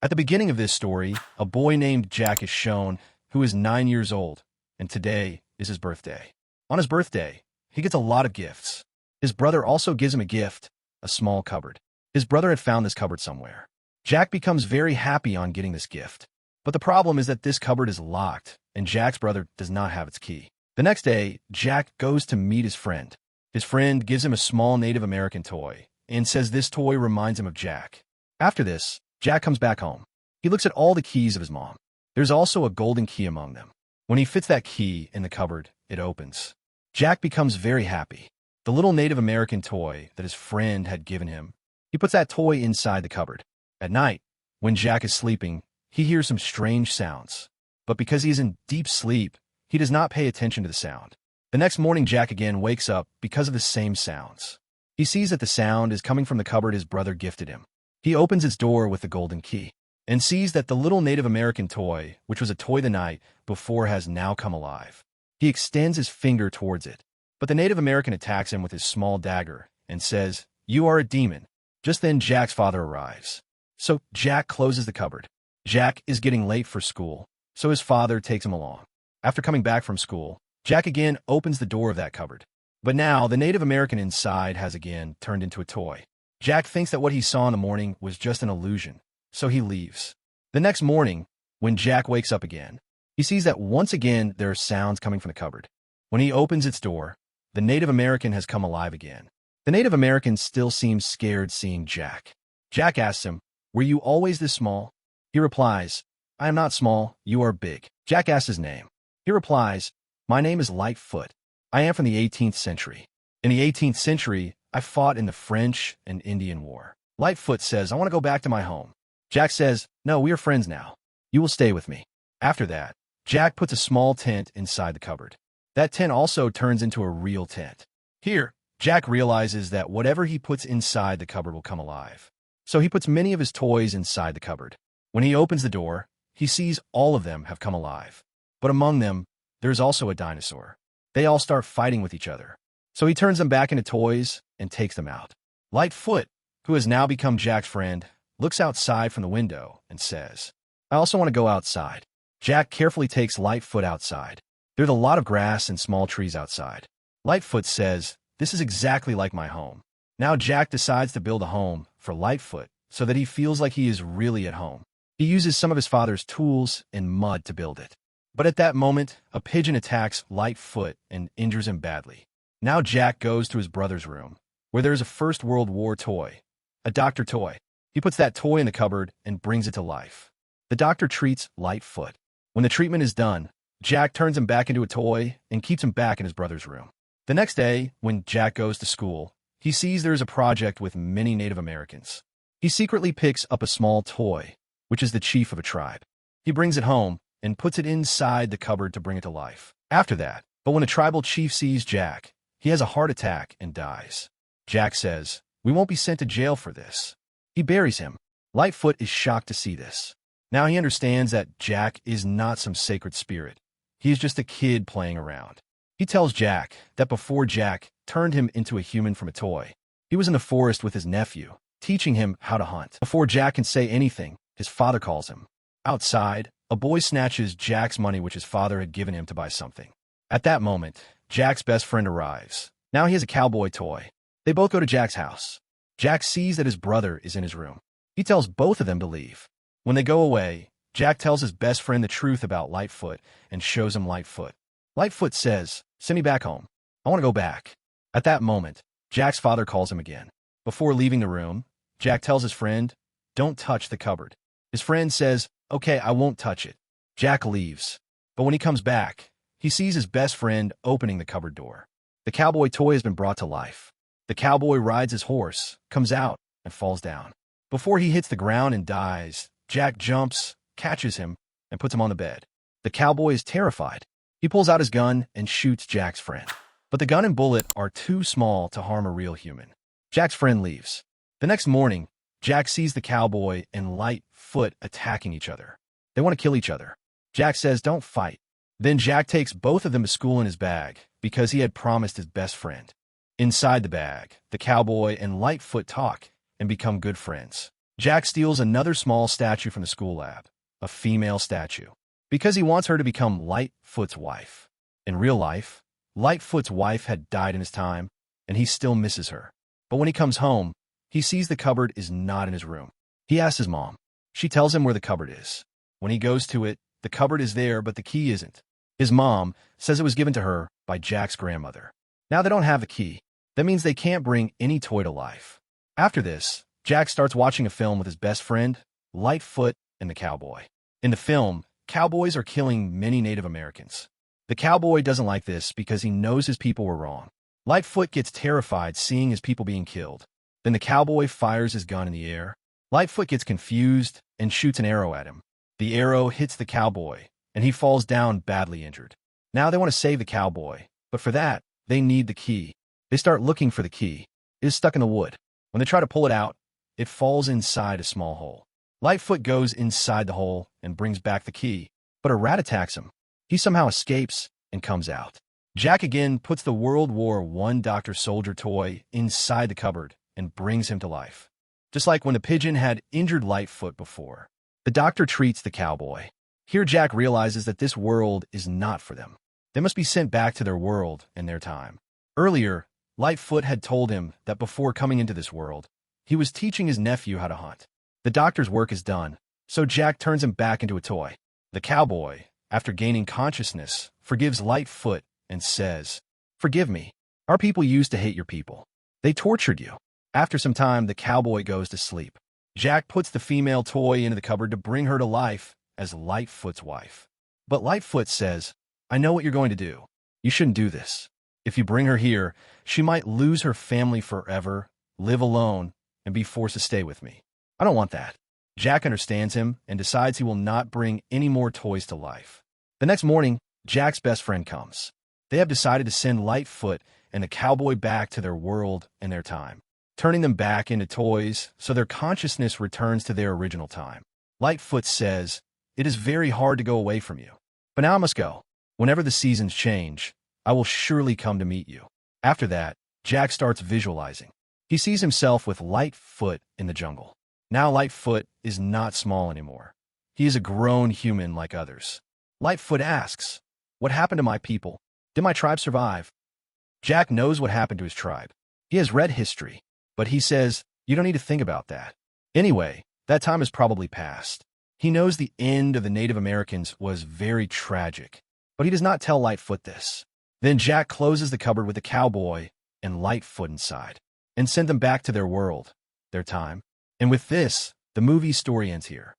At the beginning of this story, a boy named Jack is shown who is 9 years old, and today is his birthday. On his birthday, he gets a lot of gifts. His brother also gives him a gift, a small cupboard. His brother had found this cupboard somewhere. Jack becomes very happy on getting this gift. But the problem is that this cupboard is locked, and Jack's brother does not have its key. The next day, Jack goes to meet his friend. His friend gives him a small Native American toy and says this toy reminds him of Jack. After this, Jack comes back home. He looks at all the keys of his mom. There's also a golden key among them. When he fits that key in the cupboard, it opens. Jack becomes very happy. The little Native American toy that his friend had given him, he puts that toy inside the cupboard. At night, when Jack is sleeping, he hears some strange sounds. But because he is in deep sleep, he does not pay attention to the sound. The next morning, Jack again wakes up because of the same sounds. He sees that the sound is coming from the cupboard his brother gifted him. He opens its door with the golden key and sees that the little Native American toy, which was a toy the night before, has now come alive. He extends his finger towards it, but the Native American attacks him with his small dagger and says, "You are a demon." Just then, Jack's father arrives. So Jack closes the cupboard. Jack is getting late for school, so his father takes him along. After coming back from school, Jack again opens the door of that cupboard. But now, the Native American inside has again turned into a toy. Jack thinks that what he saw in the morning was just an illusion, so he leaves. The next morning, when Jack wakes up again, he sees that once again there are sounds coming from the cupboard. When he opens its door, the Native American has come alive again. The Native American still seems scared seeing Jack. Jack asks him, "Were you always this small?" He replies, "I am not small, you are big." Jack asks his name. He replies, "My name is Lightfoot. I am from the 18th century. In the 18th century, I fought in the French and Indian War." Lightfoot says, "I want to go back to my home." Jack says, "No, we are friends now. You will stay with me." After that, Jack puts a small tent inside the cupboard. That tent also turns into a real tent. Here, Jack realizes that whatever he puts inside the cupboard will come alive. So he puts many of his toys inside the cupboard. When he opens the door, he sees all of them have come alive. But among them, there's also a dinosaur. They all start fighting with each other. So he turns them back into toys and takes them out. Lightfoot, who has now become Jack's friend, looks outside from the window and says, "I also want to go outside." Jack carefully takes Lightfoot outside. There's a lot of grass and small trees outside. Lightfoot says, "This is exactly like my home." Now Jack decides to build a home for Lightfoot so that he feels like he is really at home. He uses some of his father's tools and mud to build it. But at that moment, a pigeon attacks Lightfoot and injures him badly. Now Jack goes to his brother's room, where there is a First World War toy, a doctor toy. He puts that toy in the cupboard and brings it to life. The doctor treats Lightfoot. When the treatment is done, Jack turns him back into a toy and keeps him back in his brother's room. The next day, when Jack goes to school, he sees there is a project with many Native Americans. He secretly picks up a small toy, which is the chief of a tribe. He brings it home and puts it inside the cupboard to bring it to life. After that, but when a tribal chief sees Jack, he has a heart attack and dies. Jack says, "We won't be sent to jail for this." He buries him. Lightfoot is shocked to see this. Now he understands that Jack is not some sacred spirit. He is just a kid playing around. He tells Jack that before Jack turned him into a human from a toy, he was in the forest with his nephew, teaching him how to hunt. Before Jack can say anything, his father calls him. Outside, a boy snatches Jack's money which his father had given him to buy something. At that moment, Jack's best friend arrives. Now he has a cowboy toy. They both go to Jack's house. Jack sees that his brother is in his room. He tells both of them to leave. When they go away, Jack tells his best friend the truth about Lightfoot and shows him Lightfoot. Lightfoot says, "Send me back home. I want to go back." At that moment, Jack's father calls him again. Before leaving the room, Jack tells his friend, "Don't touch the cupboard." His friend says, "Okay, I won't touch it." Jack leaves. But when he comes back, he sees his best friend opening the cupboard door. The cowboy toy has been brought to life. The cowboy rides his horse, comes out, and falls down. Before he hits the ground and dies, Jack jumps, catches him, and puts him on the bed. The cowboy is terrified. He pulls out his gun and shoots Jack's friend. But the gun and bullet are too small to harm a real human. Jack's friend leaves. The next morning, Jack sees the cowboy and Lightfoot attacking each other. They want to kill each other. Jack says, "Don't fight." Then Jack takes both of them to school in his bag because he had promised his best friend. Inside the bag, the cowboy and Lightfoot talk and become good friends. Jack steals another small statue from the school lab, a female statue, because he wants her to become Lightfoot's wife. In real life, Lightfoot's wife had died in his time, and he still misses her. But when he comes home, he sees the cupboard is not in his room. He asks his mom. She tells him where the cupboard is. When he goes to it, the cupboard is there, but the key isn't. His mom says it was given to her by Jack's grandmother. Now they don't have the key. That means they can't bring any toy to life. After this, Jack starts watching a film with his best friend, Lightfoot and the cowboy. In the film, cowboys are killing many Native Americans. The cowboy doesn't like this because he knows his people were wrong. Lightfoot gets terrified seeing his people being killed. Then the cowboy fires his gun in the air. Lightfoot gets confused and shoots an arrow at him. The arrow hits the cowboy, and he falls down badly injured. Now they want to save the cowboy, but for that, they need the key. They start looking for the key. It is stuck in the wood. When they try to pull it out, it falls inside a small hole. Lightfoot goes inside the hole and brings back the key, but a rat attacks him. He somehow escapes and comes out. Jack again puts the World War I Dr. Soldier toy inside the cupboard and brings him to life. Just like when the pigeon had injured Lightfoot before. The doctor treats the cowboy. Here Jack realizes that this world is not for them. They must be sent back to their world and their time. Earlier, Lightfoot had told him that before coming into this world, he was teaching his nephew how to hunt. The doctor's work is done, so Jack turns him back into a toy. The cowboy, after gaining consciousness, forgives Lightfoot and says, "Forgive me. Our people used to hate your people. They tortured you." After some time, the cowboy goes to sleep. Jack puts the female toy into the cupboard to bring her to life as Lightfoot's wife. But Lightfoot says, "I know what you're going to do. You shouldn't do this. If you bring her here, she might lose her family forever, live alone, and be forced to stay with me. I don't want that." Jack understands him and decides he will not bring any more toys to life. The next morning, Jack's best friend comes. They have decided to send Lightfoot and the cowboy back to their world and their time, turning them back into toys so their consciousness returns to their original time. Lightfoot says, "It is very hard to go away from you, but now I must go. Whenever the seasons change, I will surely come to meet you." After that, Jack starts visualizing. He sees himself with Lightfoot in the jungle. Now Lightfoot is not small anymore. He is a grown human like others. Lightfoot asks, "What happened to my people? Did my tribe survive?" Jack knows what happened to his tribe. He has read history, but he says, "You don't need to think about that. Anyway, that time is probably past." He knows the end of the Native Americans was very tragic, but he does not tell Lightfoot this. Then Jack closes the cupboard with the cowboy and Lightfoot inside, and send them back to their world, their time. And with this, the movie's story ends here.